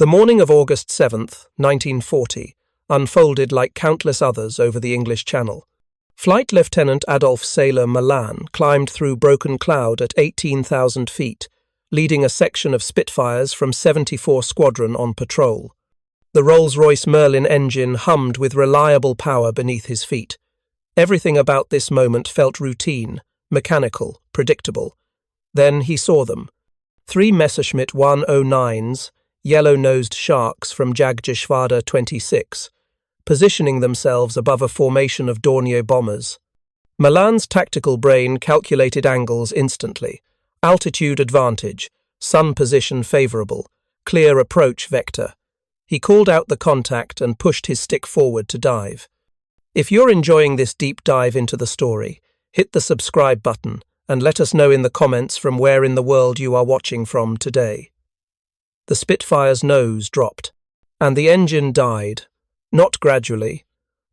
The morning of August 7th, 1940, unfolded like countless others over the English Channel. Flight Lieutenant Adolph Sailor Malan climbed through broken cloud at 18,000 feet, leading a section of Spitfires from 74 Squadron on patrol. The Rolls-Royce Merlin engine hummed with reliable power beneath his feet. Everything about this moment felt routine, mechanical, predictable. Then he saw them. 3 Messerschmitt Me-109s, yellow-nosed sharks from Jagdgeschwader 26, positioning themselves above a formation of Dornier bombers. Malan's tactical brain calculated angles instantly. Altitude advantage, sun position favorable, clear approach vector. He called out the contact and pushed his stick forward to dive. If you're enjoying this deep dive into the story, hit the subscribe button and let us know in the comments from where in the world you are watching from today. The Spitfire's nose dropped, and the engine died, not gradually,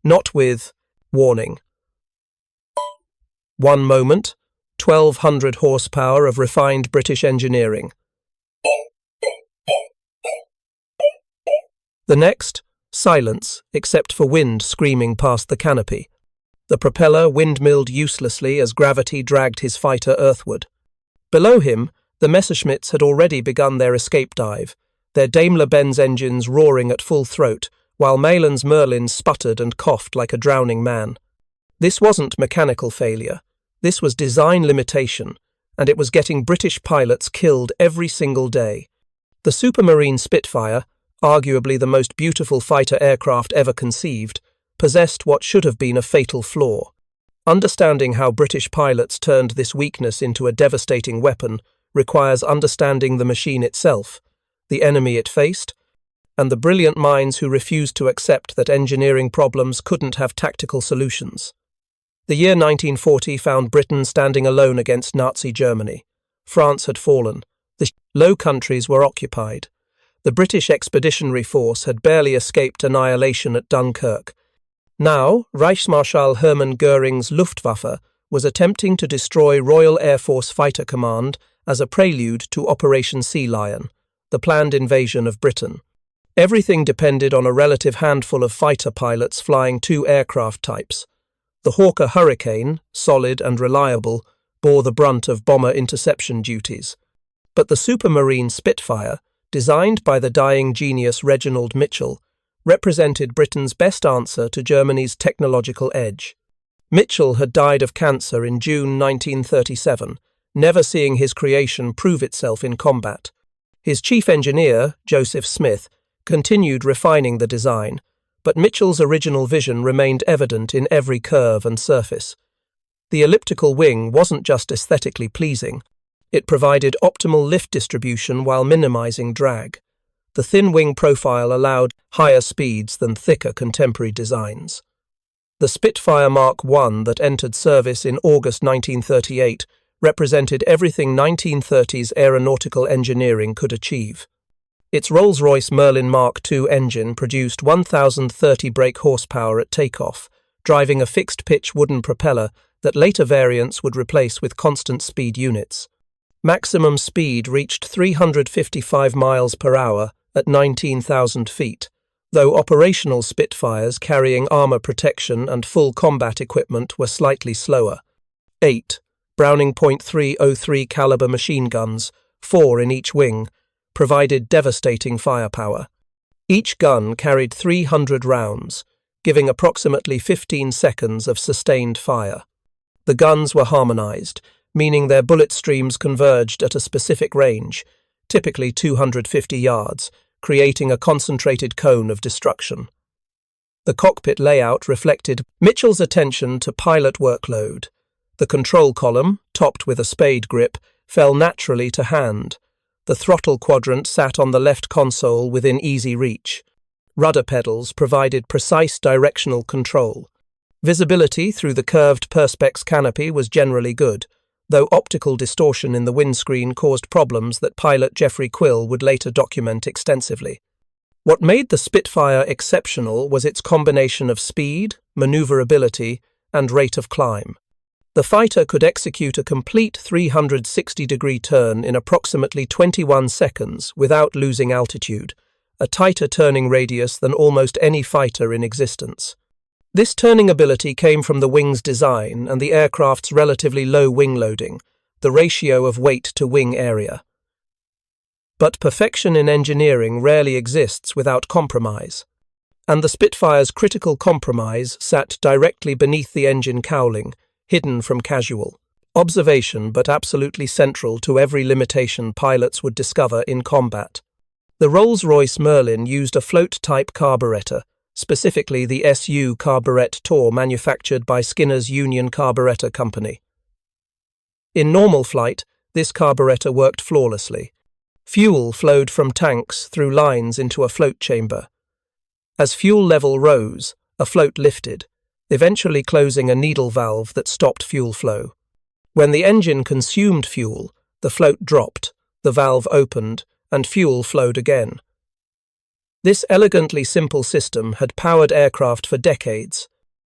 not with warning. One moment, 1,200 horsepower of refined British engineering. The next, silence, except for wind screaming past the canopy. The propeller windmilled uselessly as gravity dragged his fighter earthward. Below him, the Messerschmitts had already begun their escape dive, their Daimler-Benz engines roaring at full throat, while Malan's Merlin sputtered and coughed like a drowning man. This wasn't mechanical failure. This was design limitation, and it was getting British pilots killed every single day. The Supermarine Spitfire, arguably the most beautiful fighter aircraft ever conceived, possessed what should have been a fatal flaw. Understanding how British pilots turned this weakness into a devastating weapon requires understanding the machine itself, the enemy it faced, and the brilliant minds who refused to accept that engineering problems couldn't have tactical solutions. The year 1940 found Britain standing alone against Nazi Germany. France had fallen. The Low Countries were occupied. The British Expeditionary Force had barely escaped annihilation at Dunkirk. Now, Reichsmarschall Hermann Göring's Luftwaffe was attempting to destroy Royal Air Force Fighter Command as a prelude to Operation Sea Lion, the planned invasion of Britain. Everything depended on a relative handful of fighter pilots flying 2 aircraft types. The Hawker Hurricane, solid and reliable, bore the brunt of bomber interception duties. But the Supermarine Spitfire, designed by the dying genius Reginald Mitchell, represented Britain's best answer to Germany's technological edge. Mitchell had died of cancer in June 1937, never seeing his creation prove itself in combat. His chief engineer, Joseph Smith, continued refining the design, but Mitchell's original vision remained evident in every curve and surface. The elliptical wing wasn't just aesthetically pleasing. It provided optimal lift distribution while minimizing drag. The thin wing profile allowed higher speeds than thicker contemporary designs. The Spitfire Mark I that entered service in August 1938 represented everything 1930s aeronautical engineering could achieve. Its Rolls-Royce Merlin Mark II engine produced 1,030 brake horsepower at takeoff, driving a fixed-pitch wooden propeller that later variants would replace with constant speed units. Maximum speed reached 355 miles per hour at 19,000 feet, though operational Spitfires carrying armor protection and full combat equipment were slightly slower. 8 Browning .303 caliber machine guns, 4 in each wing, provided devastating firepower. Each gun carried 300 rounds, giving approximately 15 seconds of sustained fire. The guns were harmonized, meaning their bullet streams converged at a specific range, typically 250 yards, creating a concentrated cone of destruction. The cockpit layout reflected Mitchell's attention to pilot workload. The control column, topped with a spade grip, fell naturally to hand. The throttle quadrant sat on the left console within easy reach. Rudder pedals provided precise directional control. Visibility through the curved perspex canopy was generally good, though optical distortion in the windscreen caused problems that pilot Geoffrey Quill would later document extensively. What made the Spitfire exceptional was its combination of speed, maneuverability, and rate of climb. The fighter could execute a complete 360-degree turn in approximately 21 seconds without losing altitude, a tighter turning radius than almost any fighter in existence. This turning ability came from the wing's design and the aircraft's relatively low wing loading, the ratio of weight to wing area. But perfection in engineering rarely exists without compromise, and the Spitfire's critical compromise sat directly beneath the engine cowling, hidden from casual observation but absolutely central to every limitation pilots would discover in combat. The Rolls-Royce Merlin used a float-type carburetor, specifically the SU carburetor manufactured by Skinner's Union Carburetor Company. In normal flight, this carburetor worked flawlessly. Fuel flowed from tanks through lines into a float chamber. As fuel level rose, a float lifted, eventually closing a needle valve that stopped fuel flow. When the engine consumed fuel, the float dropped, the valve opened, and fuel flowed again. This elegantly simple system had powered aircraft for decades.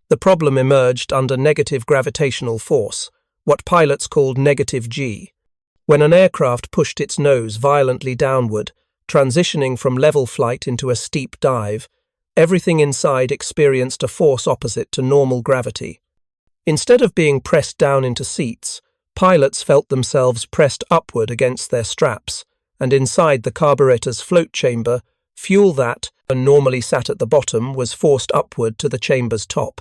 The problem emerged under negative gravitational force, what pilots called negative G. When an aircraft pushed its nose violently downward, transitioning from level flight into a steep dive, everything inside experienced a force opposite to normal gravity. Instead of being pressed down into seats, pilots felt themselves pressed upward against their straps, and inside the carburetor's float chamber, fuel that normally sat at the bottom was forced upward to the chamber's top.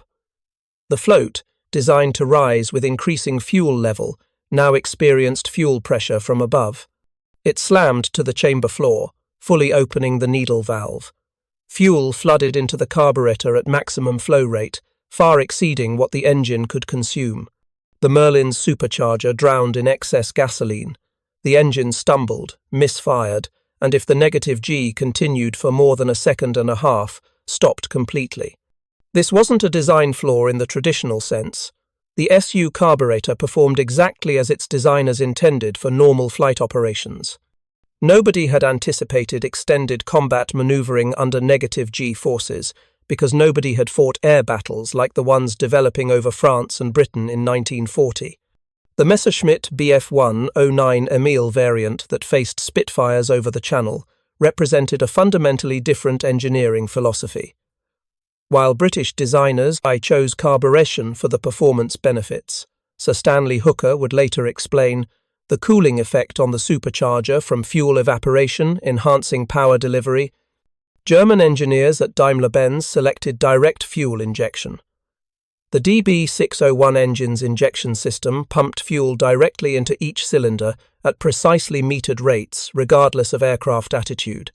The float, designed to rise with increasing fuel level, now experienced fuel pressure from above. It slammed to the chamber floor, fully opening the needle valve. Fuel flooded into the carburetor at maximum flow rate, far exceeding what the engine could consume. The Merlin's supercharger drowned in excess gasoline. The engine stumbled, misfired, and if the negative G continued for more than a second and a half, stopped completely. This wasn't a design flaw in the traditional sense. The SU carburetor performed exactly as its designers intended for normal flight operations. Nobody had anticipated extended combat maneuvering under negative G forces, because nobody had fought air battles like the ones developing over France and Britain in 1940. The Messerschmitt Bf-109 Emil variant that faced Spitfires over the Channel represented a fundamentally different engineering philosophy. While British designers chose carburation for the performance benefits, Sir Stanley Hooker would later explain the cooling effect on the supercharger from fuel evaporation enhancing power delivery. German engineers at Daimler-Benz selected direct fuel injection. The DB601 engine's injection system pumped fuel directly into each cylinder at precisely metered rates, regardless of aircraft attitude.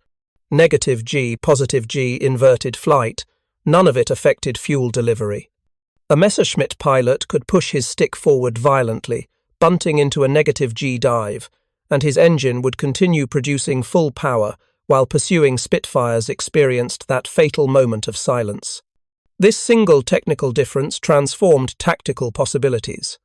Negative G, positive G, inverted flight, none of it affected fuel delivery. A Messerschmitt pilot could push his stick forward violently, bunting into a negative G dive, and his engine would continue producing full power while pursuing Spitfires experienced that fatal moment of silence. This single technical difference transformed tactical possibilities.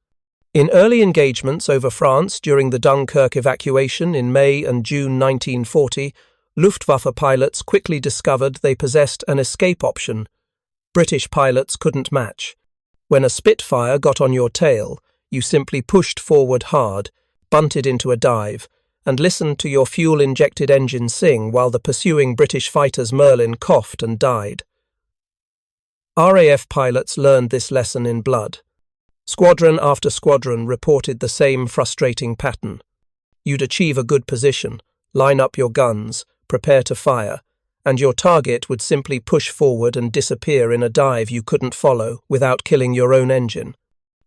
In early engagements over France during the Dunkirk evacuation in May and June 1940, Luftwaffe pilots quickly discovered they possessed an escape option British pilots couldn't match. When a Spitfire got on your tail, you simply pushed forward hard, bunted into a dive, and listened to your fuel-injected engine sing while the pursuing British fighter's Merlin coughed and died. RAF pilots learned this lesson in blood. Squadron after squadron reported the same frustrating pattern. You'd achieve a good position, line up your guns, prepare to fire, and your target would simply push forward and disappear in a dive you couldn't follow without killing your own engine.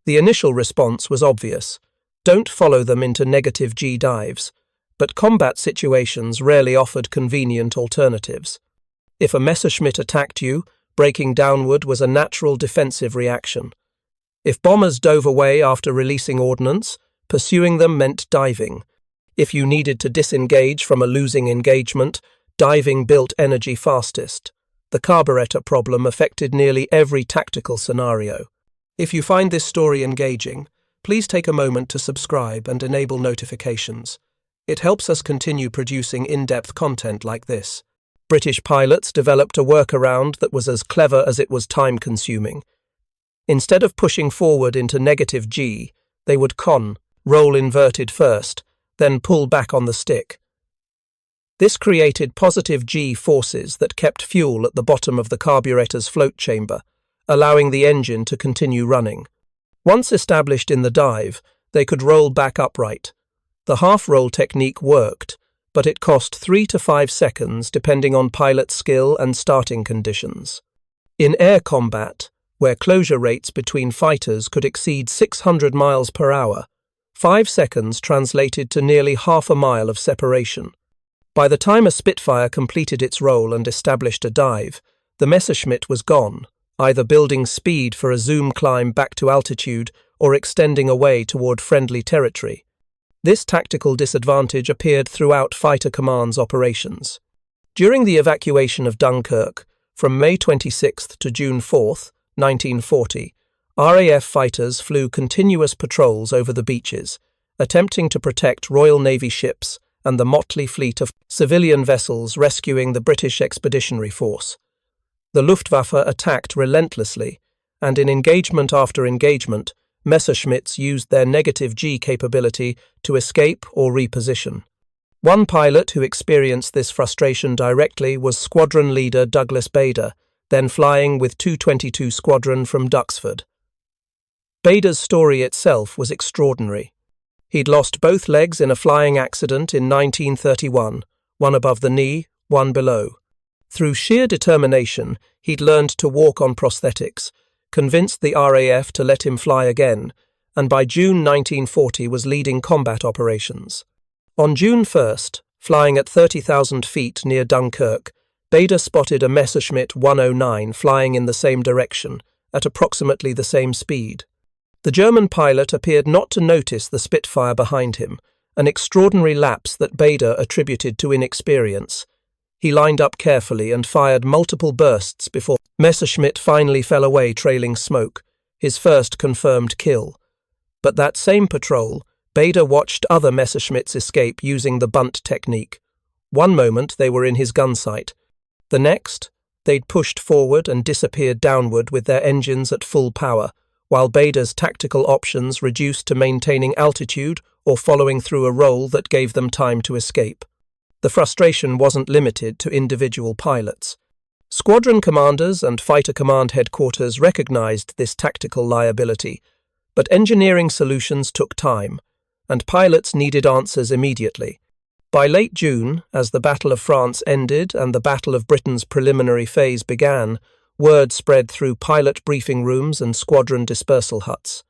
The initial response was obvious. Don't follow them into negative G dives. But combat situations rarely offered convenient alternatives. If a Messerschmitt attacked you, breaking downward was a natural defensive reaction. If bombers dove away after releasing ordnance, pursuing them meant diving. If you needed to disengage from a losing engagement, diving built energy fastest. The carburetor problem affected nearly every tactical scenario. If you find this story engaging, please take a moment to subscribe and enable notifications. It helps us continue producing in-depth content like this. British pilots developed a workaround that was as clever as it was time-consuming. Instead of pushing forward into negative G, they would roll inverted first, then pull back on the stick. This created positive G forces that kept fuel at the bottom of the carburetor's float chamber, allowing the engine to continue running. Once established in the dive, they could roll back upright. The half-roll technique worked, but it cost 3 to 5 seconds depending on pilot skill and starting conditions. In air combat, where closure rates between fighters could exceed 600 miles per hour, 5 seconds translated to nearly half a mile of separation. By the time a Spitfire completed its roll and established a dive, the Messerschmitt was gone, either building speed for a zoom climb back to altitude or extending away toward friendly territory. This tactical disadvantage appeared throughout Fighter Command's operations. During the evacuation of Dunkirk, from May 26 to June 4, 1940, RAF fighters flew continuous patrols over the beaches, attempting to protect Royal Navy ships and the motley fleet of civilian vessels rescuing the British Expeditionary Force. The Luftwaffe attacked relentlessly, and in engagement after engagement, Messerschmitts used their negative G capability to escape or reposition. One pilot who experienced this frustration directly was Squadron Leader Douglas Bader, then flying with 222 Squadron from Duxford. Bader's story itself was extraordinary. He'd lost both legs in a flying accident in 1931, one above the knee, one below. Through sheer determination, he'd learned to walk on prosthetics, convinced the RAF to let him fly again, and by June 1940 was leading combat operations. On June 1st, flying at 30,000 feet near Dunkirk, Bader spotted a Messerschmitt 109 flying in the same direction, at approximately the same speed. The German pilot appeared not to notice the Spitfire behind him, an extraordinary lapse that Bader attributed to inexperience. He lined up carefully and fired multiple bursts before Messerschmitt finally fell away trailing smoke, his first confirmed kill. But that same patrol, Bader watched other Messerschmitts escape using the bunt technique. One moment they were in his gun sight. The next, they'd pushed forward and disappeared downward with their engines at full power, while Bader's tactical options reduced to maintaining altitude or following through a roll that gave them time to escape. The frustration wasn't limited to individual pilots. Squadron commanders and Fighter Command headquarters recognized this tactical liability, but engineering solutions took time, and pilots needed answers immediately. By late June, as the Battle of France ended and the Battle of Britain's preliminary phase began, word spread through pilot briefing rooms and squadron dispersal huts.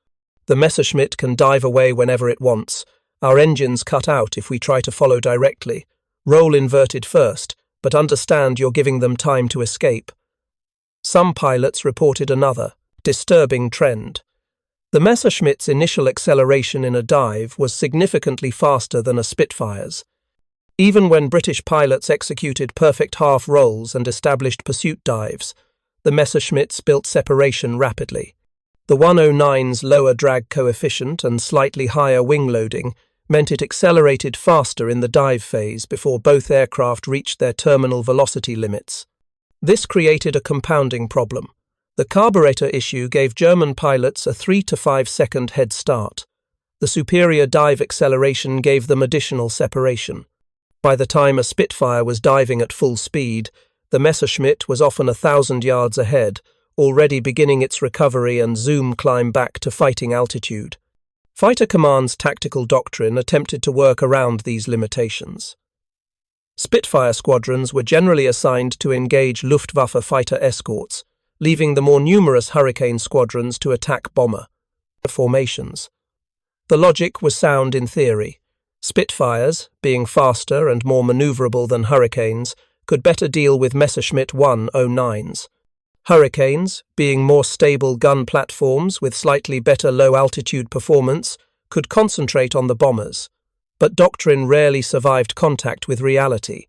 The Messerschmitt can dive away whenever it wants. Our engines cut out if we try to follow directly. Roll inverted first, but understand you're giving them time to escape. Some pilots reported another, disturbing trend. The Messerschmitt's initial acceleration in a dive was significantly faster than a Spitfire's. Even when British pilots executed perfect half rolls and established pursuit dives, the Messerschmitts built separation rapidly. The 109's lower drag coefficient and slightly higher wing loading meant it accelerated faster in the dive phase before both aircraft reached their terminal velocity limits. This created a compounding problem. The carburetor issue gave German pilots a 3 to 5 second head start. The superior dive acceleration gave them additional separation. By the time a Spitfire was diving at full speed, the Messerschmitt was often 1,000 yards ahead, already beginning its recovery and zoom climb back to fighting altitude. Fighter Command's tactical doctrine attempted to work around these limitations. Spitfire squadrons were generally assigned to engage Luftwaffe fighter escorts, leaving the more numerous Hurricane squadrons to attack bomber formations. The logic was sound in theory. Spitfires, being faster and more maneuverable than Hurricanes, could better deal with Messerschmitt 109s. Hurricanes, being more stable gun platforms with slightly better low-altitude performance, could concentrate on the bombers. But doctrine rarely survived contact with reality.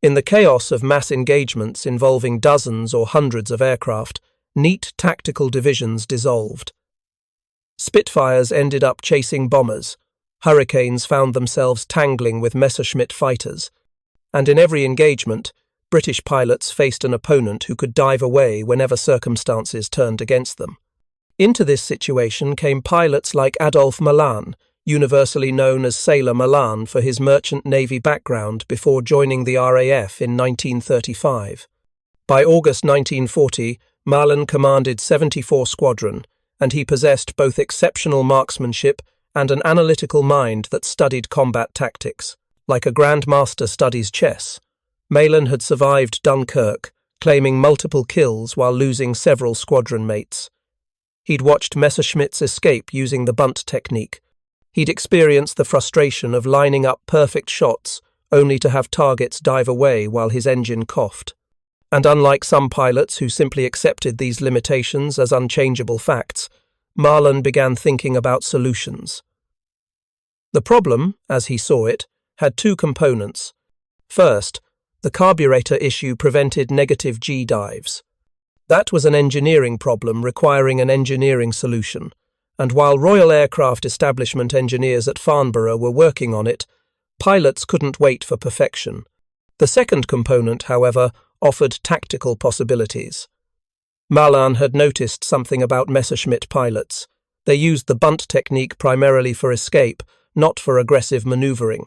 In the chaos of mass engagements involving dozens or hundreds of aircraft, neat tactical divisions dissolved. Spitfires ended up chasing bombers. Hurricanes found themselves tangling with Messerschmitt fighters. And in every engagement, British pilots faced an opponent who could dive away whenever circumstances turned against them. Into this situation came pilots like Adolf Malan, universally known as Sailor Malan for his merchant navy background before joining the RAF in 1935. By August 1940, Malan commanded 74 Squadron, and he possessed both exceptional marksmanship and an analytical mind that studied combat tactics. Like a grandmaster studies chess, Malan had survived Dunkirk, claiming multiple kills while losing several squadron mates. He'd watched Messerschmitt's escape using the bunt technique. He'd experienced the frustration of lining up perfect shots only to have targets dive away while his engine coughed. And unlike some pilots who simply accepted these limitations as unchangeable facts, Malan began thinking about solutions. The problem, as he saw it, had two components. First, the carburetor issue prevented negative G dives. That was an engineering problem requiring an engineering solution, and while Royal Aircraft Establishment engineers at Farnborough were working on it, pilots couldn't wait for perfection. The second component, however, offered tactical possibilities. Malan had noticed something about Messerschmitt pilots. They used the bunt technique primarily for escape, not for aggressive maneuvering.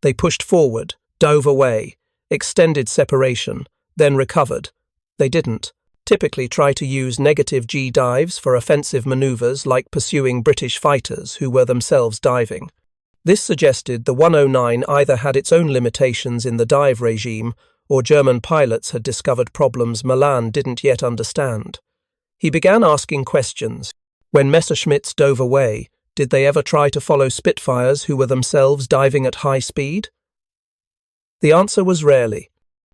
They pushed forward, dove away, extended separation, then recovered. They didn't typically try to use negative G dives for offensive maneuvers like pursuing British fighters who were themselves diving. This suggested the 109 either had its own limitations in the dive regime or German pilots had discovered problems Malan didn't yet understand. He began asking questions. When Messerschmitts dove away, did they ever try to follow Spitfires who were themselves diving at high speed? The answer was rarely.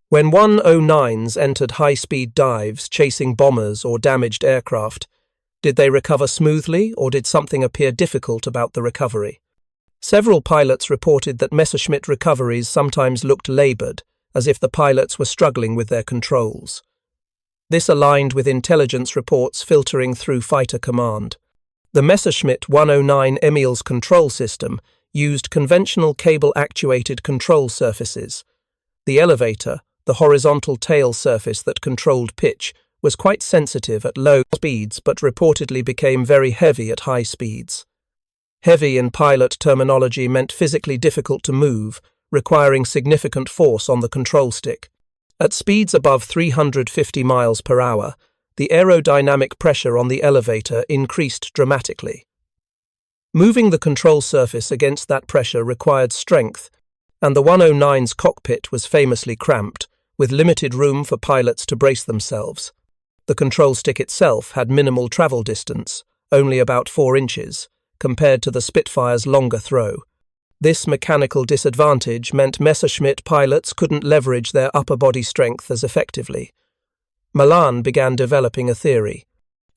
When 109s entered high-speed dives chasing bombers or damaged aircraft, did they recover smoothly or did something appear difficult about the recovery? Several pilots reported that Messerschmitt recoveries sometimes looked laboured, as if the pilots were struggling with their controls. This aligned with intelligence reports filtering through fighter command. The Messerschmitt 109 Emil's control system used conventional cable-actuated control surfaces. The elevator, the horizontal tail surface that controlled pitch, was quite sensitive at low speeds but reportedly became very heavy at high speeds. Heavy in pilot terminology meant physically difficult to move, requiring significant force on the control stick. At speeds above 350 miles per hour, the aerodynamic pressure on the elevator increased dramatically. Moving the control surface against that pressure required strength, and the 109's cockpit was famously cramped, with limited room for pilots to brace themselves. The control stick itself had minimal travel distance, only about 4 inches, compared to the Spitfire's longer throw. This mechanical disadvantage meant Messerschmitt pilots couldn't leverage their upper body strength as effectively. Malan began developing a theory.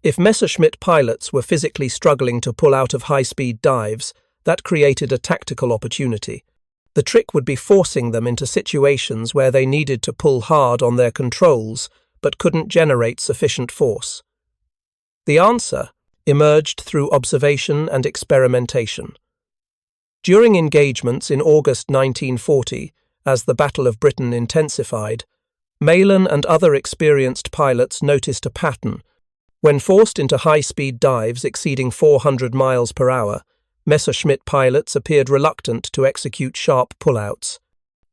If Messerschmitt pilots were physically struggling to pull out of high-speed dives, that created a tactical opportunity. The trick would be forcing them into situations where they needed to pull hard on their controls but couldn't generate sufficient force. The answer emerged through observation and experimentation. During engagements in August 1940, as the Battle of Britain intensified, Malan and other experienced pilots noticed a pattern. When forced into high-speed dives exceeding 400 miles per hour, Messerschmitt pilots appeared reluctant to execute sharp pullouts.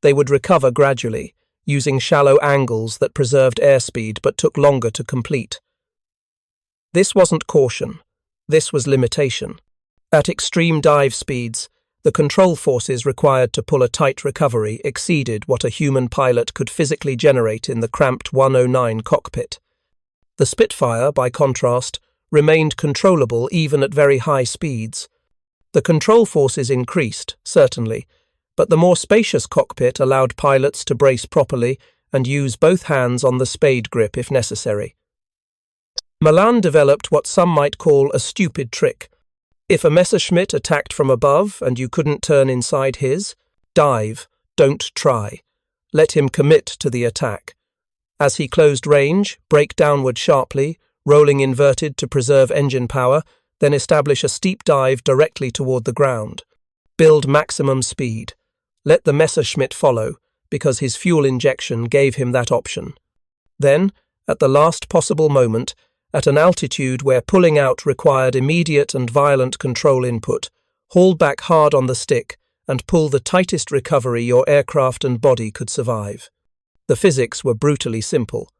They would recover gradually, using shallow angles that preserved airspeed but took longer to complete. This wasn't caution. This was limitation. At extreme dive speeds, the control forces required to pull a tight recovery exceeded what a human pilot could physically generate in the cramped 109 cockpit. The Spitfire, by contrast, remained controllable even at very high speeds. The control forces increased, certainly, but the more spacious cockpit allowed pilots to brace properly and use both hands on the spade grip if necessary. Malan developed what some might call a stupid trick. If a Messerschmitt attacked from above and you couldn't turn inside his, dive, don't try. Let him commit to the attack. As he closed range, brake downward sharply, rolling inverted to preserve engine power, then establish a steep dive directly toward the ground. Build maximum speed. Let the Messerschmitt follow, because his fuel injection gave him that option. Then, at the last possible moment, at an altitude where pulling out required immediate and violent control input, haul back hard on the stick, and pull the tightest recovery your aircraft and body could survive. The physics were brutally simple.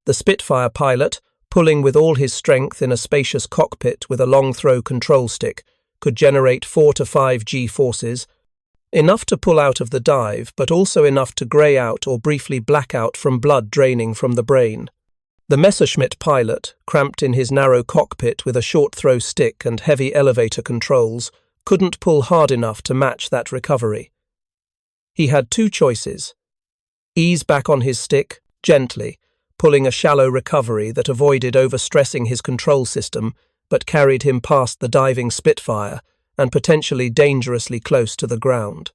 The Spitfire pilot, pulling with all his strength in a spacious cockpit with a long-throw control stick, could generate 4 to 5 G-forces, enough to pull out of the dive, but also enough to grey out or briefly black out from blood draining from the brain. The Messerschmitt pilot, cramped in his narrow cockpit with a short-throw stick and heavy elevator controls, couldn't pull hard enough to match that recovery. He had two choices: ease back on his stick, gently, pulling a shallow recovery that avoided overstressing his control system but carried him past the diving Spitfire and potentially dangerously close to the ground,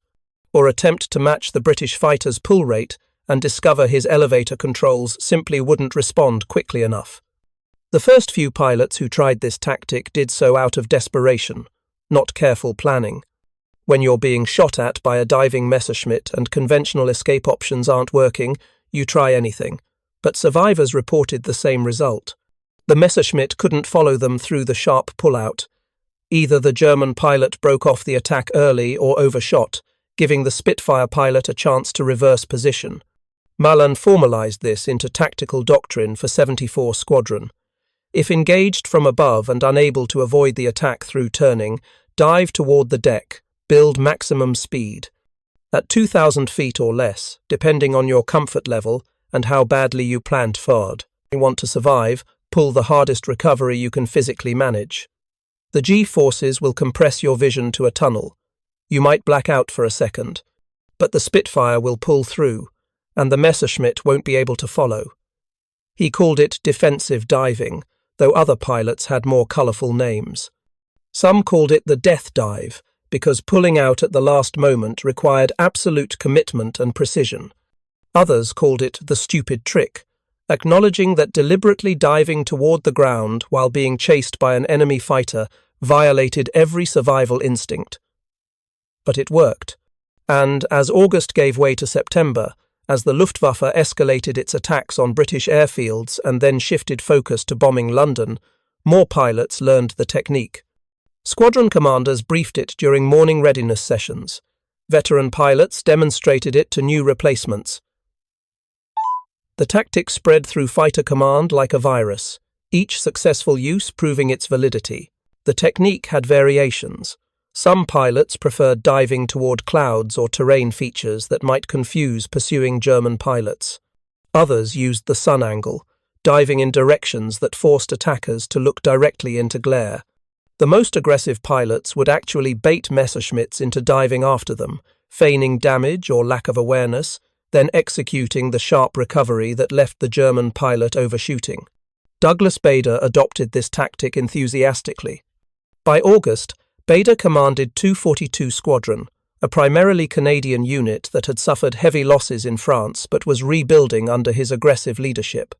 or attempt to match the British fighter's pull rate and discover his elevator controls simply wouldn't respond quickly enough. The first few pilots who tried this tactic did so out of desperation, not careful planning. When you're being shot at by a diving Messerschmitt and conventional escape options aren't working, you try anything. But survivors reported the same result. The Messerschmitt couldn't follow them through the sharp pullout. Either the German pilot broke off the attack early or overshot, giving the Spitfire pilot a chance to reverse position. Malan formalized this into tactical doctrine for 74 Squadron. If engaged from above and unable to avoid the attack through turning, dive toward the deck, build maximum speed. At 2,000 feet or less, depending on your comfort level and how badly you planned forward. You want to survive, pull the hardest recovery you can physically manage. The G-forces will compress your vision to a tunnel. You might black out for a second, but the Spitfire will pull through, and the Messerschmitt won't be able to follow. He called it defensive diving, though other pilots had more colourful names. Some called it the death dive, because pulling out at the last moment required absolute commitment and precision. Others called it the stupid trick, acknowledging that deliberately diving toward the ground while being chased by an enemy fighter violated every survival instinct. But it worked, and as August gave way to September, as the Luftwaffe escalated its attacks on British airfields and then shifted focus to bombing London, more pilots learned the technique. Squadron commanders briefed it during morning readiness sessions. Veteran pilots demonstrated it to new replacements. The tactic spread through fighter command like a virus, each successful use proving its validity. The technique had variations. Some pilots preferred diving toward clouds or terrain features that might confuse pursuing German pilots. Others used the sun angle, diving in directions that forced attackers to look directly into glare. The most aggressive pilots would actually bait Messerschmitts into diving after them, feigning damage or lack of awareness, then executing the sharp recovery that left the German pilot overshooting. Douglas Bader adopted this tactic enthusiastically. By August, Bader commanded 242 Squadron, a primarily Canadian unit that had suffered heavy losses in France but was rebuilding under his aggressive leadership.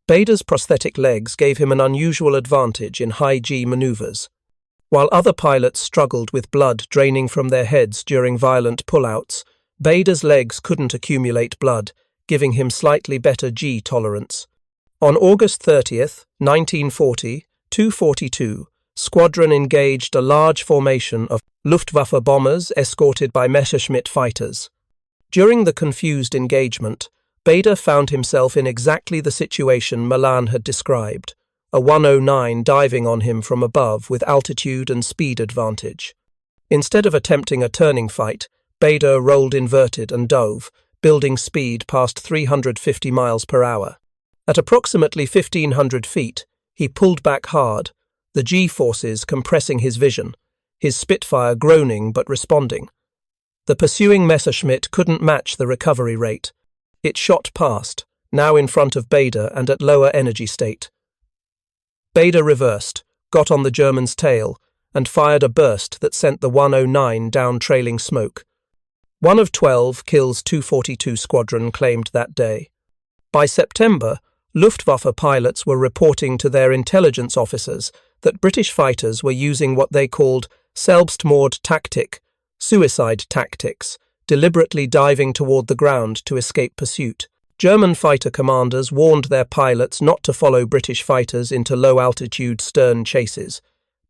Bader's prosthetic legs gave him an unusual advantage in high-G maneuvers. While other pilots struggled with blood draining from their heads during violent pullouts, Bader's legs couldn't accumulate blood, giving him slightly better G tolerance. On August 30th, 1940, 242, Squadron engaged a large formation of Luftwaffe bombers escorted by Messerschmitt fighters. During the confused engagement, Bader found himself in exactly the situation Malan had described, a 109 diving on him from above with altitude and speed advantage. Instead of attempting a turning fight, Bader rolled inverted and dove, building speed past 350 miles per hour. At approximately 1,500 feet, he pulled back hard, the G-forces compressing his vision, his Spitfire groaning but responding. The pursuing Messerschmitt couldn't match the recovery rate. It shot past, now in front of Bader and at lower energy state. Bader reversed, got on the German's tail, and fired a burst that sent the 109 down trailing smoke. 1 of 12 kills 242 Squadron claimed that day. By September, Luftwaffe pilots were reporting to their intelligence officers that British fighters were using what they called Selbstmord-Taktik, suicide tactics, deliberately diving toward the ground to escape pursuit. German fighter commanders warned their pilots not to follow British fighters into low-altitude stern chases.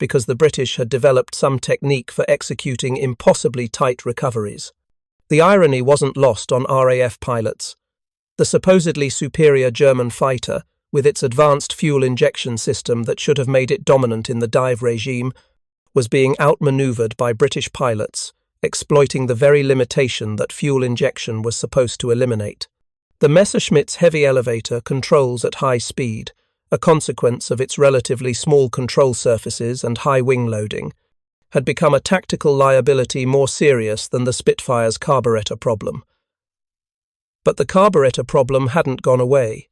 because the British had developed some technique for executing impossibly tight recoveries. The irony wasn't lost on RAF pilots. The supposedly superior German fighter, with its advanced fuel injection system that should have made it dominant in the dive regime, was being outmaneuvered by British pilots, exploiting the very limitation that fuel injection was supposed to eliminate. The Messerschmitt's heavy elevator controls at high speed, a consequence of its relatively small control surfaces and high wing loading, had become a tactical liability more serious than the Spitfire's carburetor problem. But the carburetor problem hadn't gone away.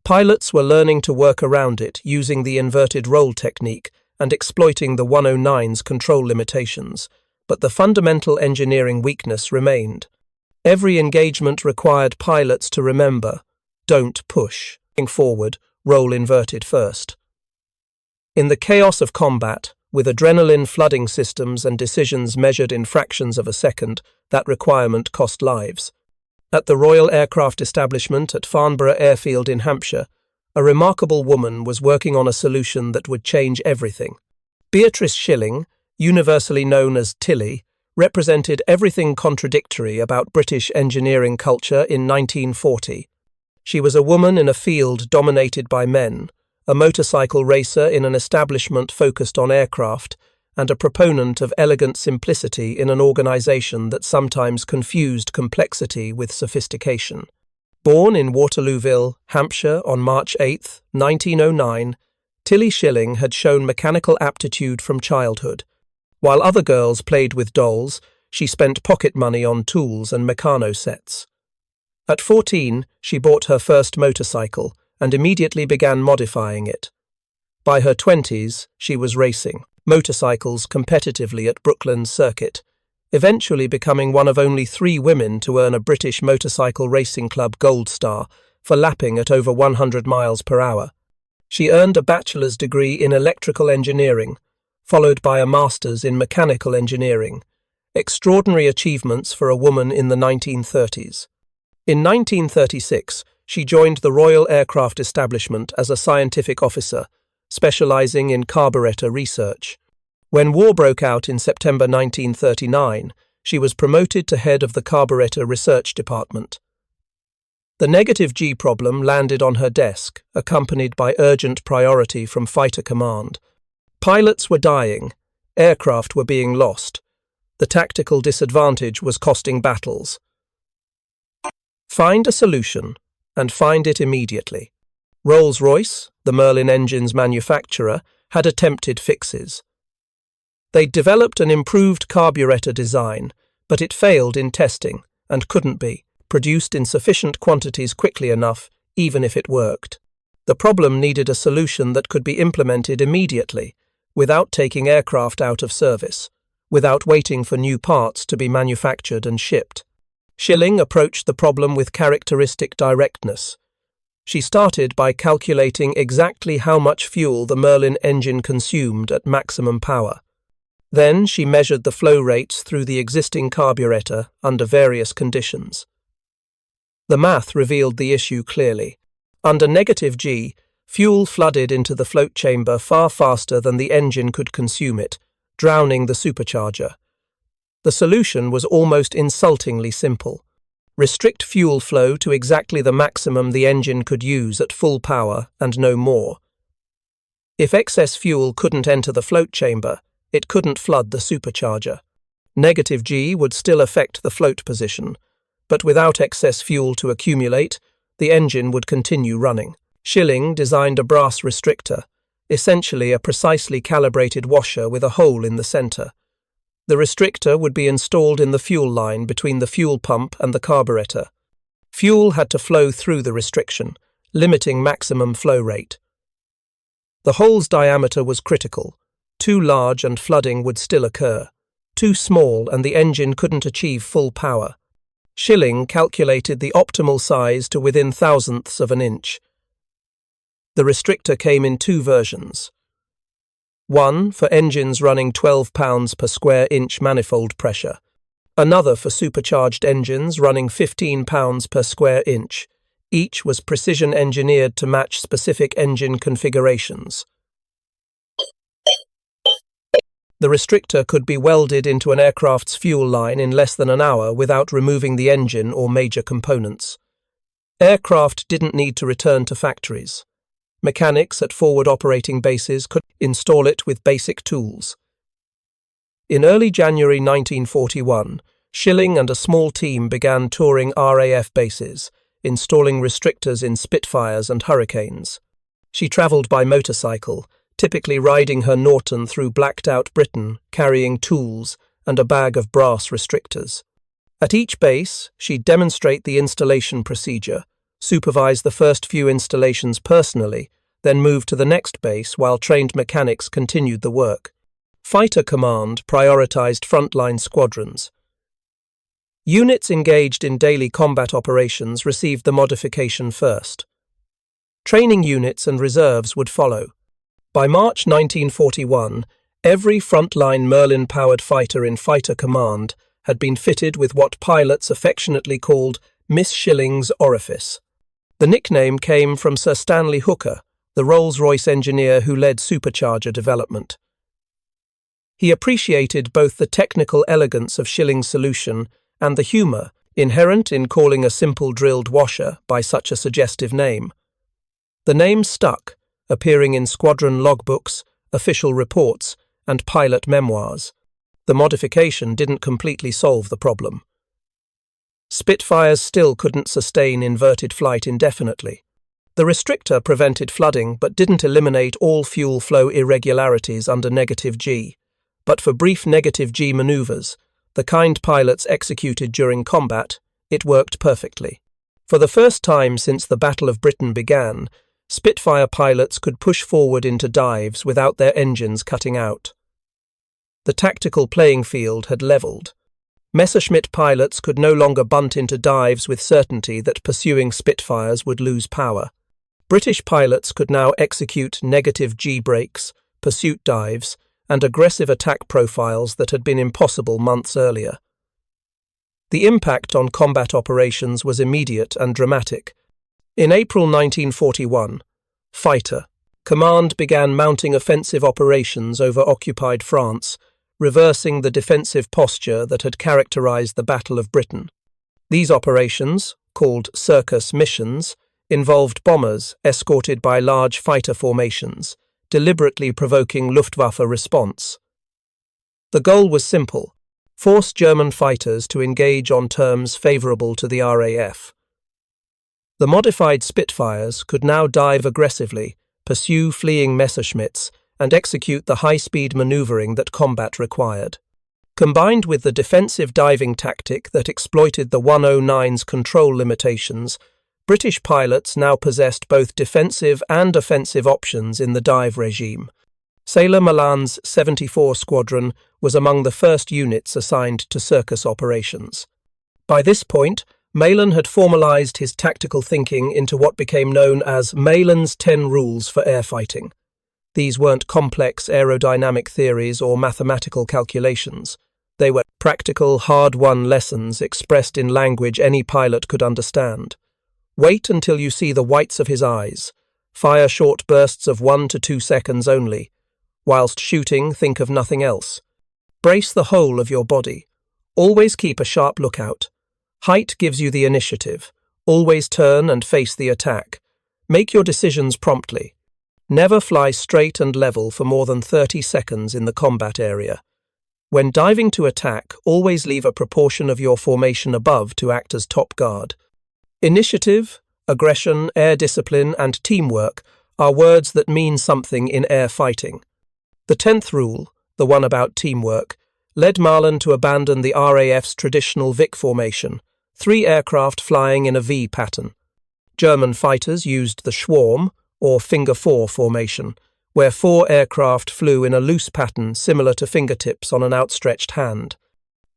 Pilots were learning to work around it using the inverted roll technique and exploiting the 109's control limitations, but the fundamental engineering weakness remained. Every engagement required pilots to remember, don't push. Forward, roll inverted first. In the chaos of combat, with adrenaline flooding systems and decisions measured in fractions of a second, that requirement cost lives. At the Royal Aircraft Establishment at Farnborough Airfield in Hampshire, a remarkable woman was working on a solution that would change everything. Beatrice Shilling, universally known as Tilly, represented everything contradictory about British engineering culture in 1940. She was a woman in a field dominated by men, a motorcycle racer in an establishment focused on aircraft, and a proponent of elegant simplicity in an organisation that sometimes confused complexity with sophistication. Born in Waterlooville, Hampshire on March 8, 1909, Tilly Shilling had shown mechanical aptitude from childhood. While other girls played with dolls, she spent pocket money on tools and meccano sets. At 14, she bought her first motorcycle and immediately began modifying it. By her 20s, she was racing motorcycles competitively at Brooklands Circuit, eventually becoming one of only 3 women to earn a British Motorcycle Racing Club Gold Star for lapping at over 100 miles per hour. She earned a bachelor's degree in electrical engineering, followed by a master's in mechanical engineering, extraordinary achievements for a woman in the 1930s. In 1936, she joined the Royal Aircraft Establishment as a scientific officer, specializing in carburetor research. When war broke out in September 1939, she was promoted to head of the carburetor research department. The negative G problem landed on her desk, accompanied by urgent priority from Fighter Command. Pilots were dying, aircraft were being lost. The tactical disadvantage was costing battles. Find a solution, and find it immediately. Rolls-Royce, the Merlin engine's manufacturer, had attempted fixes. They'd developed an improved carburetor design, but it failed in testing and couldn't be produced in sufficient quantities quickly enough, even if it worked. The problem needed a solution that could be implemented immediately, without taking aircraft out of service, without waiting for new parts to be manufactured and shipped. Shilling approached the problem with characteristic directness. She started by calculating exactly how much fuel the Merlin engine consumed at maximum power. Then she measured the flow rates through the existing carburetor under various conditions. The math revealed the issue clearly. Under negative G, fuel flooded into the float chamber far faster than the engine could consume it, drowning the supercharger. The solution was almost insultingly simple. Restrict fuel flow to exactly the maximum the engine could use at full power and no more. If excess fuel couldn't enter the float chamber, it couldn't flood the supercharger. Negative G would still affect the float position, but without excess fuel to accumulate, the engine would continue running. Shilling designed a brass restrictor, essentially a precisely calibrated washer with a hole in the center. The restrictor would be installed in the fuel line between the fuel pump and the carburetor. Fuel had to flow through the restriction, limiting maximum flow rate. The hole's diameter was critical. Too large and flooding would still occur. Too small and the engine couldn't achieve full power. Shilling calculated the optimal size to within thousandths of an inch. The restrictor came in 2 versions. One for engines running 12 pounds per square inch manifold pressure. Another for supercharged engines running 15 pounds per square inch. Each was precision engineered to match specific engine configurations. The restrictor could be welded into an aircraft's fuel line in less than an hour without removing the engine or major components. Aircraft didn't need to return to factories. Mechanics at forward operating bases could install it with basic tools. In early January 1941, Shilling and a small team began touring RAF bases, installing restrictors in Spitfires and Hurricanes. She travelled by motorcycle, typically riding her Norton through blacked-out Britain, carrying tools and a bag of brass restrictors. At each base, she'd demonstrate the installation procedure, supervise the first few installations personally, then move to the next base while trained mechanics continued the work. Fighter Command prioritized frontline squadrons. Units engaged in daily combat operations received the modification first. Training units and reserves would follow. By March 1941, every frontline Merlin-powered fighter in Fighter Command had been fitted with what pilots affectionately called Miss Shilling's orifice. The nickname came from Sir Stanley Hooker, the Rolls-Royce engineer who led supercharger development. He appreciated both the technical elegance of Shilling's solution and the humour inherent in calling a simple drilled washer by such a suggestive name. The name stuck, appearing in squadron logbooks, official reports, and pilot memoirs. The modification didn't completely solve the problem. Spitfires still couldn't sustain inverted flight indefinitely. The restrictor prevented flooding but didn't eliminate all fuel flow irregularities under negative G. But for brief negative G maneuvers, the kind pilots executed during combat, it worked perfectly. For the first time since the Battle of Britain began, Spitfire pilots could push forward into dives without their engines cutting out. The tactical playing field had levelled. Messerschmitt pilots could no longer bunt into dives with certainty that pursuing Spitfires would lose power. British pilots could now execute negative G brakes, pursuit dives, and aggressive attack profiles that had been impossible months earlier. The impact on combat operations was immediate and dramatic. In April 1941, Fighter Command began mounting offensive operations over occupied France, reversing the defensive posture that had characterized the Battle of Britain. These operations, called circus missions, involved bombers escorted by large fighter formations, deliberately provoking Luftwaffe response. The goal was simple: force German fighters to engage on terms favorable to the RAF. The modified Spitfires could now dive aggressively, pursue fleeing Messerschmitts, and execute the high-speed maneuvering that combat required. Combined with the defensive diving tactic that exploited the Me-109s' control limitations, British pilots now possessed both defensive and offensive options in the dive regime. Sailor Malan's 74 Squadron was among the first units assigned to circus operations. By this point, Malan had formalized his tactical thinking into what became known as Malan's 10 Rules for Airfighting. These weren't complex aerodynamic theories or mathematical calculations. They were practical, hard-won lessons expressed in language any pilot could understand. Wait until you see the whites of his eyes. Fire short bursts of 1 to 2 seconds only. Whilst shooting, think of nothing else. Brace the whole of your body. Always keep a sharp lookout. Height gives you the initiative. Always turn and face the attack. Make your decisions promptly. Never fly straight and level for more than 30 seconds in the combat area. When diving to attack, always leave a proportion of your formation above to act as top guard. Initiative, aggression, air discipline, and teamwork are words that mean something in air fighting. The 10th rule, the one about teamwork, led Malan to abandon the RAF's traditional Vic formation, 3 aircraft flying in a V pattern. German fighters used the Schwarm, or finger 4 formation, where 4 aircraft flew in a loose pattern similar to fingertips on an outstretched hand.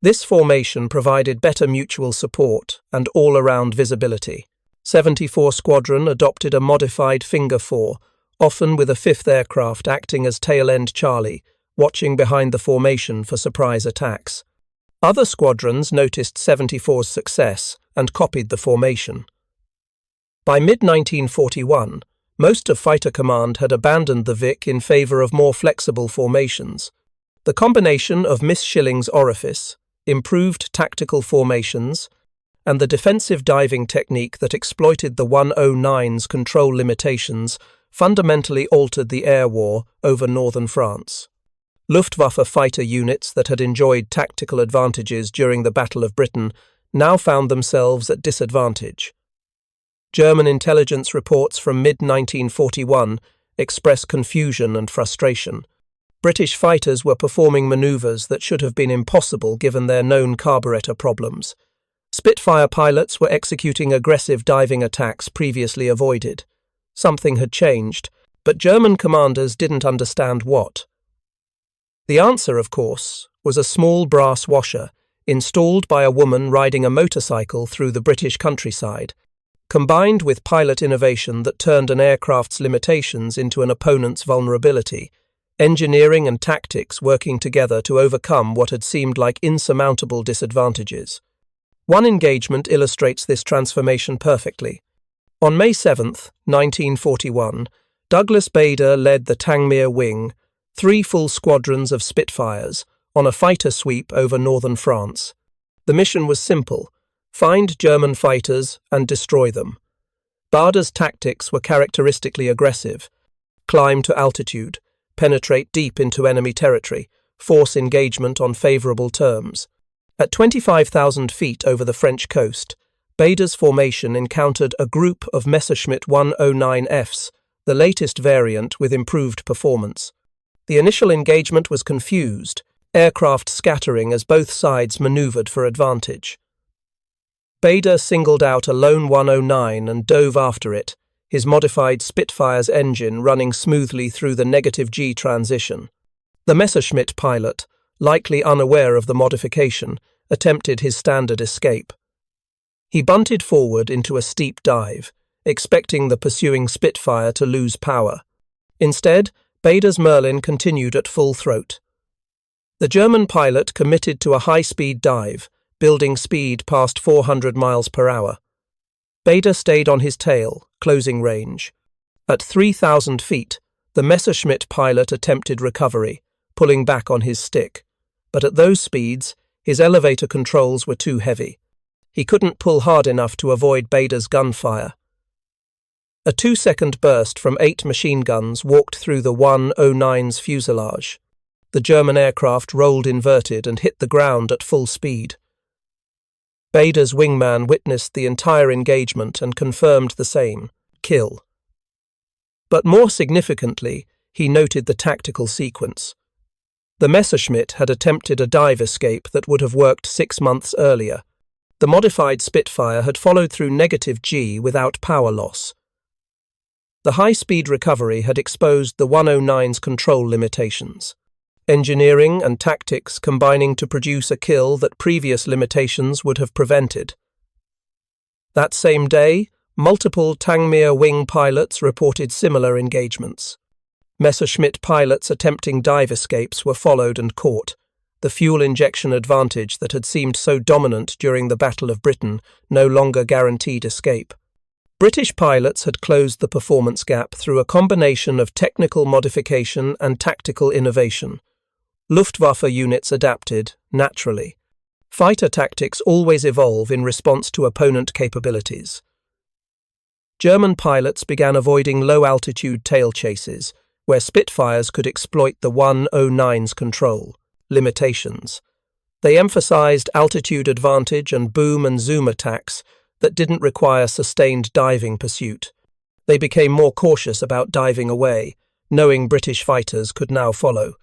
This formation provided better mutual support and all-around visibility. 74 Squadron adopted a modified finger 4, often with a 5th aircraft acting as tail-end Charlie, watching behind the formation for surprise attacks. Other squadrons noticed 74's success and copied the formation. By mid-1941, most of Fighter Command had abandoned the Vic in favor of more flexible formations. The combination of Miss Shilling's orifice, improved tactical formations, and the defensive diving technique that exploited the 109's control limitations fundamentally altered the air war over northern France. Luftwaffe fighter units that had enjoyed tactical advantages during the Battle of Britain now found themselves at disadvantage. German intelligence reports from mid-1941 express confusion and frustration. British fighters were performing manoeuvres that should have been impossible given their known carburetor problems. Spitfire pilots were executing aggressive diving attacks previously avoided. Something had changed, but German commanders didn't understand what. The answer, of course, was a small brass washer installed by a woman riding a motorcycle through the British countryside, combined with pilot innovation that turned an aircraft's limitations into an opponent's vulnerability, engineering and tactics working together to overcome what had seemed like insurmountable disadvantages. One engagement illustrates this transformation perfectly. On May 7, 1941, Douglas Bader led the Tangmere Wing, 3 full squadrons of Spitfires, on a fighter sweep over northern France. The mission was simple: find German fighters and destroy them. Bader's tactics were characteristically aggressive: climb to altitude, penetrate deep into enemy territory, force engagement on favourable terms. At 25,000 feet over the French coast, Bader's formation encountered a group of Messerschmitt 109s, the latest variant with improved performance. The initial engagement was confused, aircraft scattering as both sides manoeuvred for advantage. Bader singled out a lone 109 and dove after it, his modified Spitfire's engine running smoothly through the -G transition. The Messerschmitt pilot, likely unaware of the modification, attempted his standard escape. He bunted forward into a steep dive, expecting the pursuing Spitfire to lose power. Instead, Bader's Merlin continued at full throat. The German pilot committed to a high-speed dive, building speed past 400 miles per hour. Bader stayed on his tail, closing range. At 3,000 feet, the Messerschmitt pilot attempted recovery, pulling back on his stick. But at those speeds, his elevator controls were too heavy. He couldn't pull hard enough to avoid Bader's gunfire. A 2-second burst from 8 machine guns walked through the 109's fuselage. The German aircraft rolled inverted and hit the ground at full speed. Bader's wingman witnessed the entire engagement and confirmed the same: kill. But more significantly, he noted the tactical sequence. The Messerschmitt had attempted a dive escape that would have worked 6 months earlier. The modified Spitfire had followed through -G without power loss. The high-speed recovery had exposed the 109's control limitations. Engineering and tactics combining to produce a kill that previous limitations would have prevented. That same day, multiple Tangmere wing pilots reported similar engagements. Messerschmitt pilots attempting dive escapes were followed and caught. The fuel injection advantage that had seemed so dominant during the Battle of Britain no longer guaranteed escape. British pilots had closed the performance gap through a combination of technical modification and tactical innovation. Luftwaffe units adapted, naturally. Fighter tactics always evolve in response to opponent capabilities. German pilots began avoiding low-altitude tail chases, where Spitfires could exploit the 109's control limitations. They emphasized altitude advantage and boom and zoom attacks that didn't require sustained diving pursuit. They became more cautious about diving away, knowing British fighters could now follow.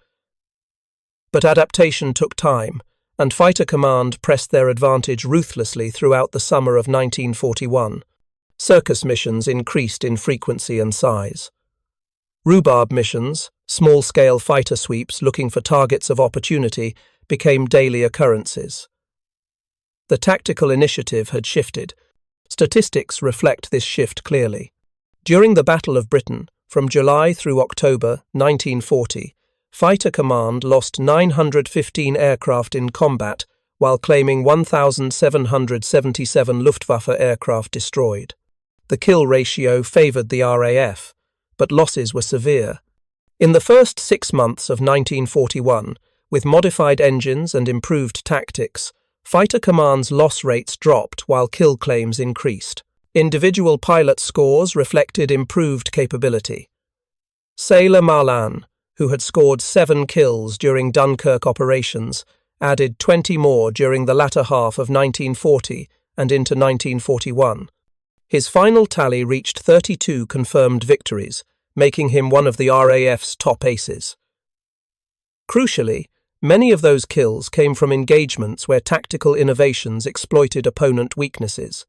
But adaptation took time, and Fighter Command pressed their advantage ruthlessly throughout the summer of 1941. Circus missions increased in frequency and size. Rhubarb missions, small-scale fighter sweeps looking for targets of opportunity, became daily occurrences. The tactical initiative had shifted. Statistics reflect this shift clearly. During the Battle of Britain, from July through October 1940, Fighter Command lost 915 aircraft in combat while claiming 1,777 Luftwaffe aircraft destroyed. The kill ratio favoured the RAF, but losses were severe. In the first 6 months of 1941, With modified engines and improved tactics, Fighter Command's loss rates dropped while kill claims increased. Individual pilot scores reflected improved capability. Sailor Malan, who had scored 7 kills during Dunkirk operations, added 20 more during the latter half of 1940 and into 1941. His final tally reached 32 confirmed victories, making him one of the RAF's top aces. Crucially, many of those kills came from engagements where tactical innovations exploited opponent weaknesses.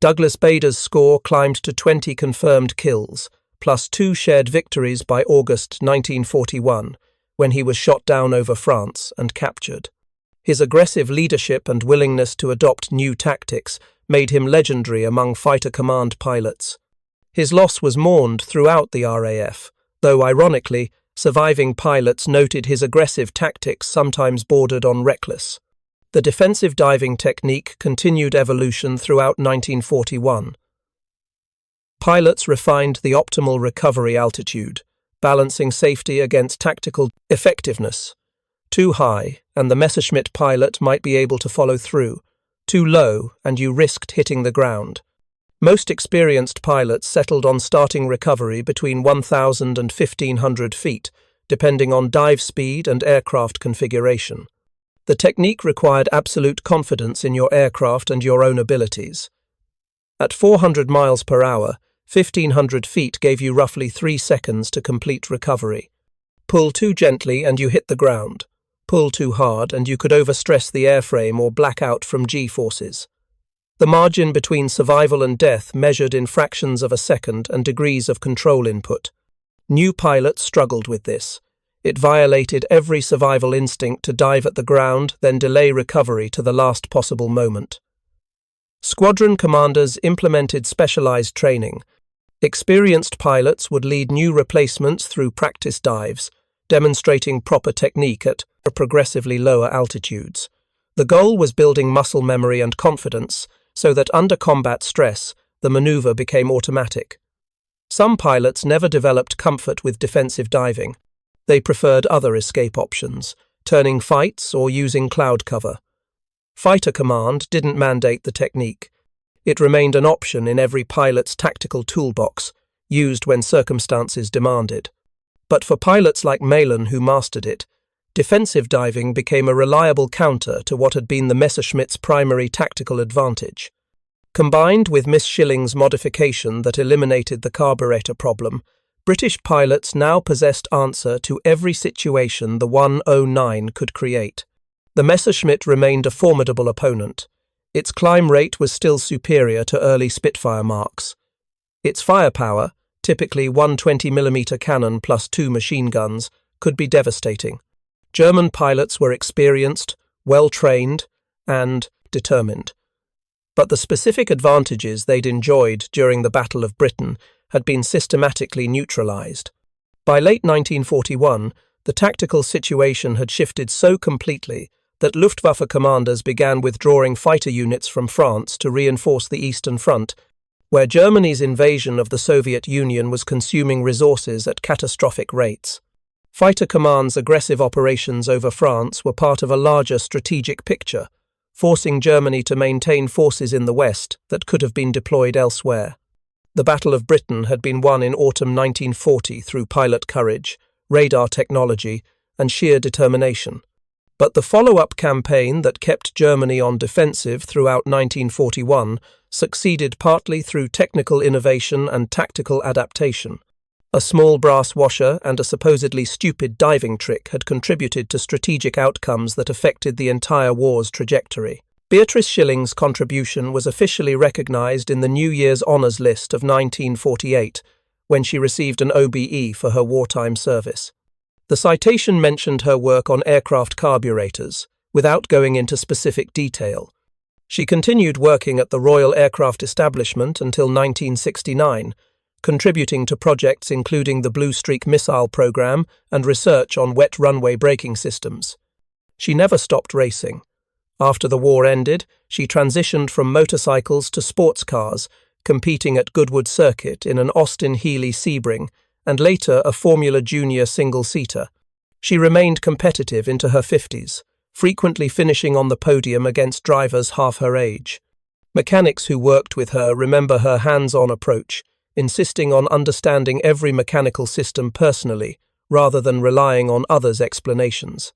Douglas Bader's score climbed to 20 confirmed kills, plus 2 shared victories by August 1941, when he was shot down over France and captured. His aggressive leadership and willingness to adopt new tactics made him legendary among Fighter Command pilots. His loss was mourned throughout the RAF, though ironically, surviving pilots noted his aggressive tactics sometimes bordered on reckless. The defensive diving technique continued evolution throughout 1941. Pilots refined the optimal recovery altitude, balancing safety against tactical effectiveness. Too high, and the Messerschmitt pilot might be able to follow through. Too low, and you risked hitting the ground. Most experienced pilots settled on starting recovery between 1,000 and 1,500 feet, depending on dive speed and aircraft configuration. The technique required absolute confidence in your aircraft and your own abilities. At 400 miles per hour, 1,500 feet gave you roughly 3 seconds to complete recovery. Pull too gently and you hit the ground. Pull too hard and you could overstress the airframe or black out from G-forces. The margin between survival and death measured in fractions of a second and degrees of control input. New pilots struggled with this. It violated every survival instinct to dive at the ground, then delay recovery to the last possible moment. Squadron commanders implemented specialized training. Experienced pilots would lead new replacements through practice dives, demonstrating proper technique at progressively lower altitudes. The goal was building muscle memory and confidence so that under combat stress, the maneuver became automatic. Some pilots never developed comfort with defensive diving. They preferred other escape options, turning fights or using cloud cover. Fighter Command didn't mandate the technique. It remained an option in every pilot's tactical toolbox, used when circumstances demanded. But for pilots like Malan who mastered it, defensive diving became a reliable counter to what had been the Messerschmitt's primary tactical advantage. Combined with Miss Shilling's modification that eliminated the carburetor problem, British pilots now possessed answer to every situation the 109 could create. The Messerschmitt remained a formidable opponent. Its climb rate was still superior to early Spitfire marks. Its firepower, typically 120mm cannon plus 2 machine guns, could be devastating. German pilots were experienced, well-trained, and determined. But the specific advantages they'd enjoyed during the Battle of Britain had been systematically neutralized. By late 1941, the tactical situation had shifted so completely that Luftwaffe commanders began withdrawing fighter units from France to reinforce the Eastern Front, where Germany's invasion of the Soviet Union was consuming resources at catastrophic rates. Fighter Command's aggressive operations over France were part of a larger strategic picture, forcing Germany to maintain forces in the West that could have been deployed elsewhere. The Battle of Britain had been won in autumn 1940 through pilot courage, radar technology, and sheer determination. But the follow-up campaign that kept Germany on defensive throughout 1941 succeeded partly through technical innovation and tactical adaptation. A small brass washer and a supposedly stupid diving trick had contributed to strategic outcomes that affected the entire war's trajectory. Beatrice Shilling's contribution was officially recognized in the New Year's Honours List of 1948, when she received an OBE for her wartime service. The citation mentioned her work on aircraft carburetors, without going into specific detail. She continued working at the Royal Aircraft Establishment until 1969, contributing to projects including the Blue Streak missile program and research on wet runway braking systems. She never stopped racing. After the war ended, she transitioned from motorcycles to sports cars, competing at Goodwood Circuit in an Austin Healey Sebring, and later a Formula Junior single-seater. She remained competitive into her 50s, frequently finishing on the podium against drivers half her age. Mechanics who worked with her remember her hands-on approach, insisting on understanding every mechanical system personally, rather than relying on others' explanations.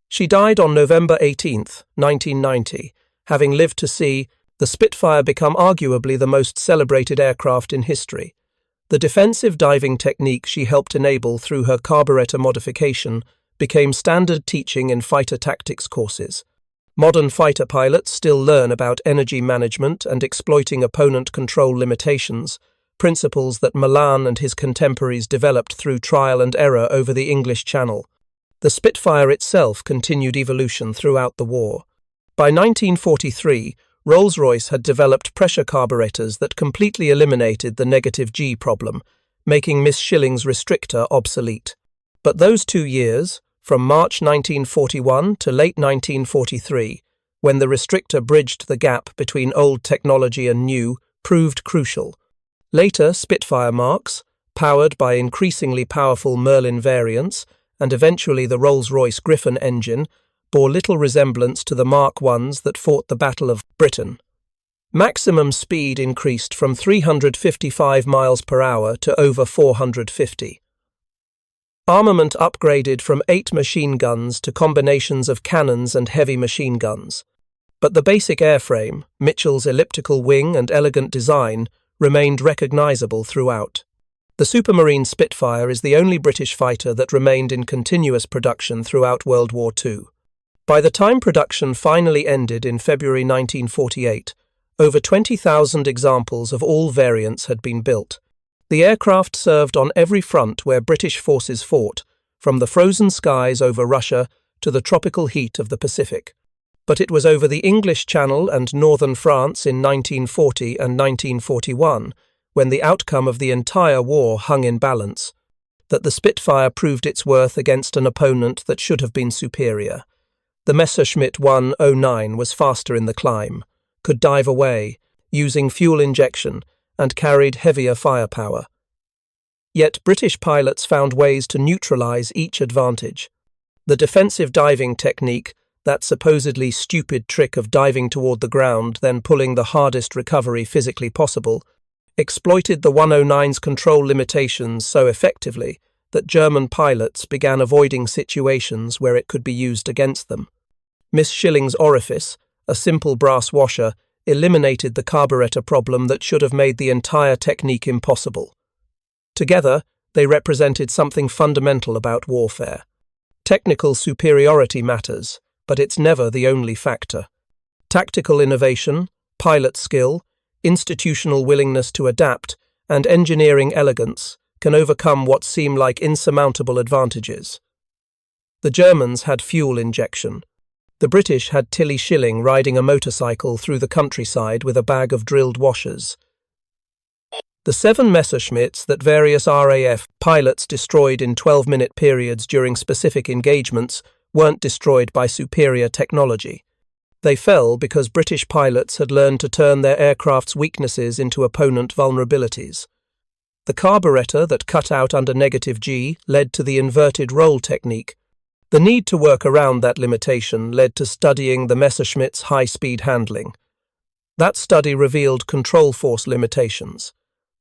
She died on November 18, 1990, having lived to see the Spitfire become arguably the most celebrated aircraft in history. The defensive diving technique she helped enable through her carburetor modification became standard teaching in fighter tactics courses. Modern fighter pilots still learn about energy management and exploiting opponent control limitations, principles that Malan and his contemporaries developed through trial and error over the English Channel. The Spitfire itself continued evolution throughout the war. By 1943, Rolls-Royce had developed pressure carburetors that completely eliminated the negative G problem, making Miss Shilling's restrictor obsolete. But those 2 years, from March 1941 to late 1943, when the restrictor bridged the gap between old technology and new, proved crucial. Later, Spitfire marks, powered by increasingly powerful Merlin variants, and eventually the Rolls-Royce Griffon engine, bore little resemblance to the Mark Is that fought the Battle of Britain. Maximum speed increased from 355 miles per hour to over 450. Armament upgraded from 8 machine guns to combinations of cannons and heavy machine guns. But the basic airframe, Mitchell's elliptical wing and elegant design, remained recognizable throughout. The Supermarine Spitfire is the only British fighter that remained in continuous production throughout World War II. By the time production finally ended in February 1948, over 20,000 examples of all variants had been built. The aircraft served on every front where British forces fought, from the frozen skies over Russia to the tropical heat of the Pacific. But it was over the English Channel and northern France in 1940 and 1941, when the outcome of the entire war hung in balance, that the Spitfire proved its worth against an opponent that should have been superior. The Messerschmitt 109 was faster in the climb, could dive away, using fuel injection, and carried heavier firepower. Yet British pilots found ways to neutralize each advantage. The defensive diving technique, that supposedly stupid trick of diving toward the ground, then pulling the hardest recovery physically possible, exploited the 109's control limitations so effectively that German pilots began avoiding situations where it could be used against them. Miss Shilling's orifice, a simple brass washer, eliminated the carburetor problem that should have made the entire technique impossible. Together, they represented something fundamental about warfare. Technical superiority matters, but it's never the only factor. Tactical innovation, pilot skill, institutional willingness to adapt, and engineering elegance can overcome what seem like insurmountable advantages. The Germans had fuel injection. The British had Tilly Shilling riding a motorcycle through the countryside with a bag of drilled washers. The 7 Messerschmitts that various RAF pilots destroyed in 12-minute periods during specific engagements weren't destroyed by superior technology. They fell because British pilots had learned to turn their aircraft's weaknesses into opponent vulnerabilities. The carburetor that cut out under negative G led to the inverted roll technique. The need to work around that limitation led to studying the Messerschmitt's high-speed handling. That study revealed control force limitations.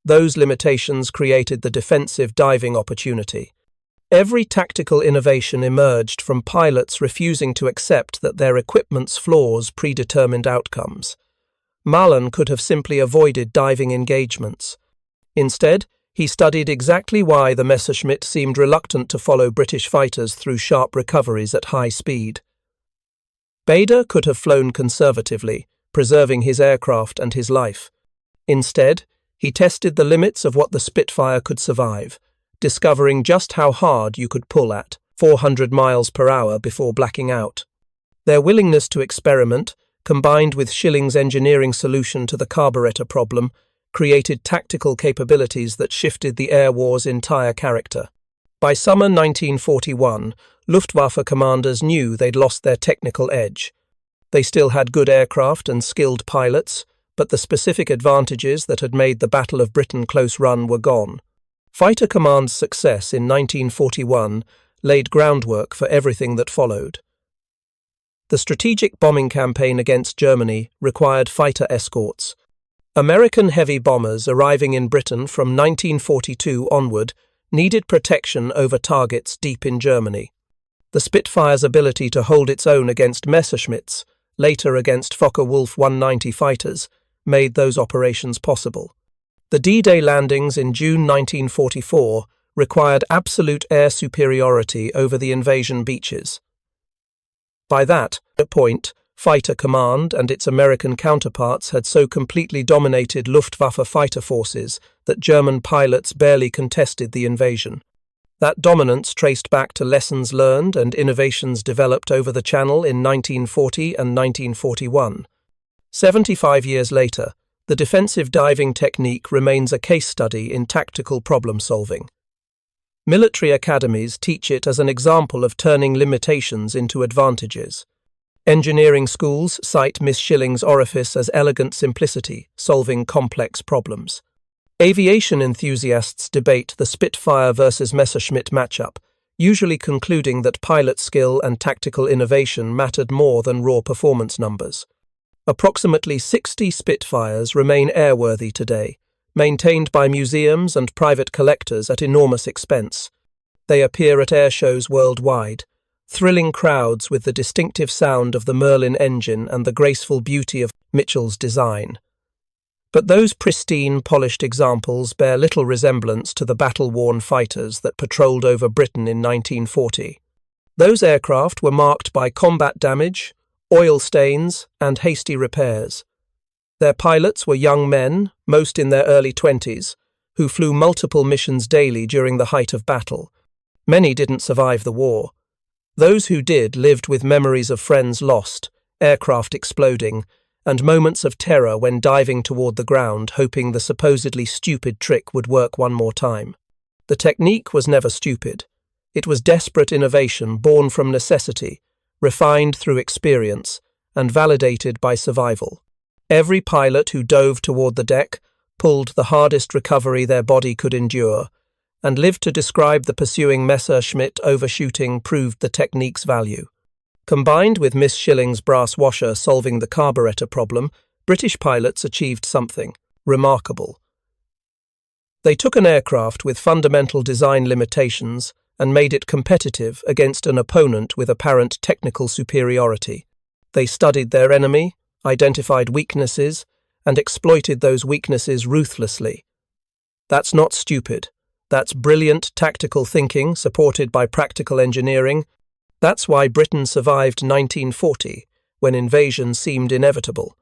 Those limitations created the defensive diving opportunity. Every tactical innovation emerged from pilots refusing to accept that their equipment's flaws predetermined outcomes. Malan could have simply avoided diving engagements. Instead, he studied exactly why the Messerschmitt seemed reluctant to follow British fighters through sharp recoveries at high speed. Bader could have flown conservatively, preserving his aircraft and his life. Instead, he tested the limits of what the Spitfire could survive, discovering just how hard you could pull at 400 miles per hour before blacking out. Their willingness to experiment, combined with Shilling's engineering solution to the carburetor problem, created tactical capabilities that shifted the air war's entire character. By summer 1941, Luftwaffe commanders knew they'd lost their technical edge. They still had good aircraft and skilled pilots, but the specific advantages that had made the Battle of Britain close run were gone. Fighter Command's success in 1941 laid groundwork for everything that followed. The strategic bombing campaign against Germany required fighter escorts. American heavy bombers arriving in Britain from 1942 onward needed protection over targets deep in Germany. The Spitfire's ability to hold its own against Messerschmitts, later against Focke-Wulf 190 fighters, made those operations possible. The D-Day landings in June 1944 required absolute air superiority over the invasion beaches. By that point, Fighter Command and its American counterparts had so completely dominated Luftwaffe fighter forces that German pilots barely contested the invasion. That dominance traced back to lessons learned and innovations developed over the Channel in 1940 and 1941. 75 years later, the defensive diving technique remains a case study in tactical problem-solving. Military academies teach it as an example of turning limitations into advantages. Engineering schools cite Miss Shilling's orifice as elegant simplicity, solving complex problems. Aviation enthusiasts debate the Spitfire versus Messerschmitt matchup, usually concluding that pilot skill and tactical innovation mattered more than raw performance numbers. Approximately 60 Spitfires remain airworthy today, maintained by museums and private collectors at enormous expense. They appear at air shows worldwide, thrilling crowds with the distinctive sound of the Merlin engine and the graceful beauty of Mitchell's design. But those pristine, polished examples bear little resemblance to the battle-worn fighters that patrolled over Britain in 1940. Those aircraft were marked by combat damage, oil stains, and hasty repairs. Their pilots were young men, most in their early 20s, who flew multiple missions daily during the height of battle. Many didn't survive the war. Those who did lived with memories of friends lost, aircraft exploding, and moments of terror when diving toward the ground, hoping the supposedly stupid trick would work one more time. The technique was never stupid. It was desperate innovation born from necessity, refined through experience, and validated by survival. Every pilot who dove toward the deck pulled the hardest recovery their body could endure, and lived to describe the pursuing Messerschmitt overshooting proved the technique's value. Combined with Miss Shilling's brass washer solving the carburetor problem, British pilots achieved something remarkable. They took an aircraft with fundamental design limitations and made it competitive against an opponent with apparent technical superiority. They studied their enemy, identified weaknesses, and exploited those weaknesses ruthlessly. That's not stupid. That's brilliant tactical thinking supported by practical engineering. That's why Britain survived 1940, when invasion seemed inevitable.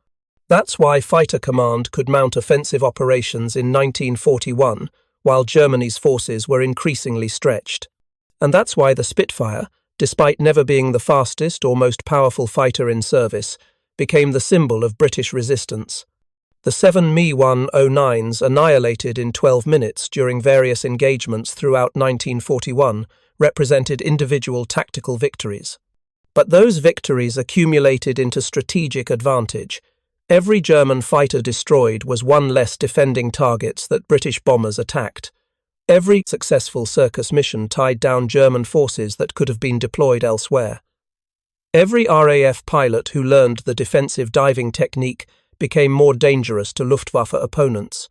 That's why Fighter Command could mount offensive operations in 1941, while Germany's forces were increasingly stretched. And that's why the Spitfire, despite never being the fastest or most powerful fighter in service, became the symbol of British resistance. The 7 Me-109s annihilated in 12 minutes during various engagements throughout 1941 represented individual tactical victories. But those victories accumulated into strategic advantage. Every German fighter destroyed was one less defending targets that British bombers attacked. Every successful circus mission tied down German forces that could have been deployed elsewhere. Every RAF pilot who learned the defensive diving technique became more dangerous to Luftwaffe opponents.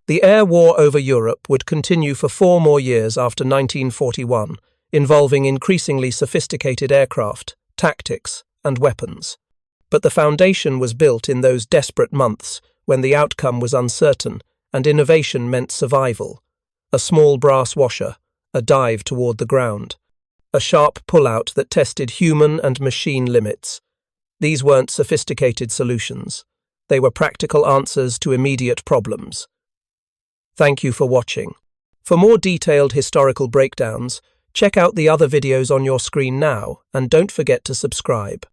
The air war over Europe would continue for 4 more years after 1941, involving increasingly sophisticated aircraft, tactics, and weapons. But the foundation was built in those desperate months when the outcome was uncertain and innovation meant survival. A small brass washer, a dive toward the ground, a sharp pull-out that tested human and machine limits. These weren't sophisticated solutions. They were practical answers to immediate problems. Thank you for watching. For more detailed historical breakdowns, check out the other videos on your screen now, and don't forget to subscribe.